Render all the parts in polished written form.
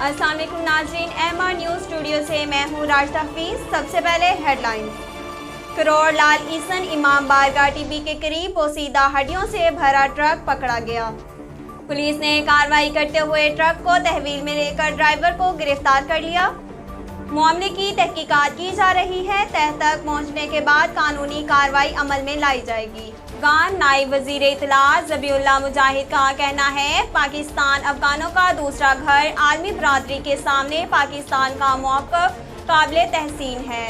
अस्सलाम वालेकुम नाज़रीन, MR न्यूज़ स्टूडियो से मैं हूँ राशिदा हफीज़। सबसे पहले हेडलाइंस। करोड़ लाल ईसन इमाम बारगाह टीबी के करीब पोसीदा हड्डियों से भरा ट्रक पकड़ा गया। पुलिस ने कार्रवाई करते हुए ट्रक को तहवील में लेकर ड्राइवर को गिरफ्तार कर लिया। मामले की तहकीकात की जा रही है। तह तक पहुँचने के बाद कानूनी कार्रवाई अमल में लाई जाएगी। अफगान नायब वजीर इत्तलात ज़बीउल्लाह मुजाहिद का कहना है, पाकिस्तान अफगानों का दूसरा घर। आलमी बरादरी के सामने पाकिस्तान का मौक़िफ़ काबिल तहसीन है।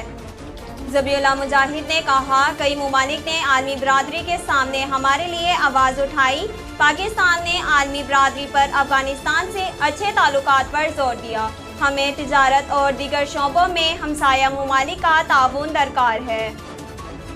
ज़बीउल्लाह मुजाहिद ने कहा, कई मुमालिक ने आलमी बरादरी के सामने हमारे लिए आवाज़ उठाई। पाकिस्तान ने आलमी बरादरी पर अफगानिस्तान से अच्छे ताल्लुकात पर जोर दिया। हमें तिजारत और दीगर शोबों में हमसाया मुमालिक का ताउन दरकार है।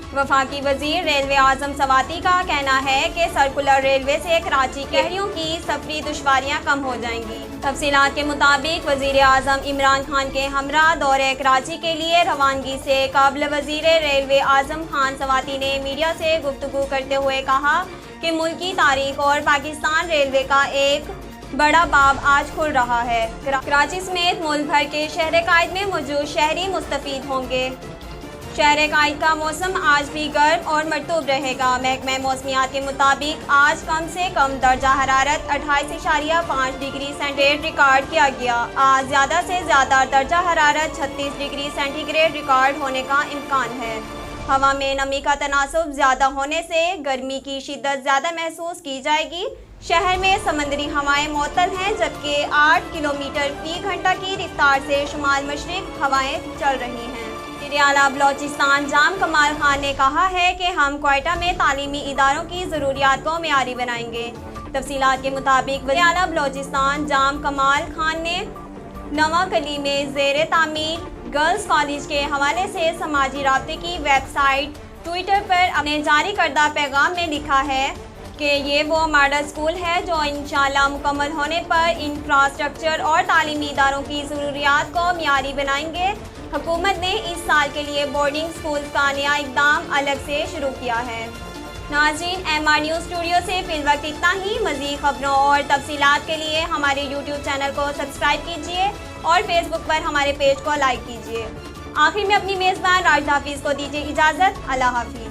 वफाकी वजीर रेलवे आज़म सवाती का कहना है कि सर्कुलर रेलवे से कराची के शहरियों की सफरी दुश्वारियां कम हो जाएंगी। तफसीलात के मुताबिक वजीर आज़म इमरान खान के हमरा दौरे कराची के लिए रवानगी से कबल वजीर रेलवे आज़म खान सवाती ने मीडिया से गुफ्तगू करते हुए कहा कि मुल्की तारीख और पाकिस्तान रेलवे का एक बड़ा बाब आज खुल रहा है। कराची समेत मुल्क भर के शहर कायद में मौजूद शहरी मुस्तफीद होंगे। शहर कायद का मौसम आज भी गर्म और मरतूब रहेगा। महकमा मौसमियात के मुताबिक आज कम से कम दर्जा हरारत 28.5 डिग्री सेंटीग्रेड रिकॉर्ड किया गया। आज ज़्यादा से ज़्यादा दर्जा हरारत 36 डिग्री सेंटीग्रेड रिकॉर्ड होने का इम्कान है। हवा में नमी का तनासुब ज़्यादा होने से गर्मी की शिद्दत ज़्यादा महसूस की जाएगी। शहर में समंदरी हवाएं मअतल हैं, जबकि 8 किलोमीटर फी घंटा की रफ्तार से शुमाल मशरिक हवाएं चल रही हैं। आला बलोचिस्तान जाम कमाल खान ने कहा है कि हम क्वेटा में तालीमी इदारों की ज़रूरियात को मियारी बनाएंगे। तफसीलात के मुताबिक वज़ीर आला बलोचिस्तान जाम कमाल खान ने नवा कली में ज़ेर तामीर गर्ल्स कॉलेज के हवाले से समाजी राब्ते की वेबसाइट ट्विटर पर अपने जारी करदा पैगाम में लिखा है कि ये वो मॉडल स्कूल है जो इंशाअल्लाह मुकम्मल होने पर इंफ्रास्ट्रक्चर और तालीमी इदारों की ज़रूरियात को मियारी बनाएंगे। हुकूमत ने इस साल के लिए बोर्डिंग स्कूल का नया इक़दाम अलग से शुरू किया है। नाज़रीन, MR न्यूज़ स्टूडियो से फिलवक्त इतना ही। मज़ीद खबरों और तफसीलात के लिए हमारे YouTube चैनल को सब्सक्राइब कीजिए और फेसबुक पर हमारे पेज को लाइक कीजिए। आखिर में अपनी मेज़बान राशिदा हफीज़ को दीजिए इजाज़त। अल्लाह हाफ़िज़।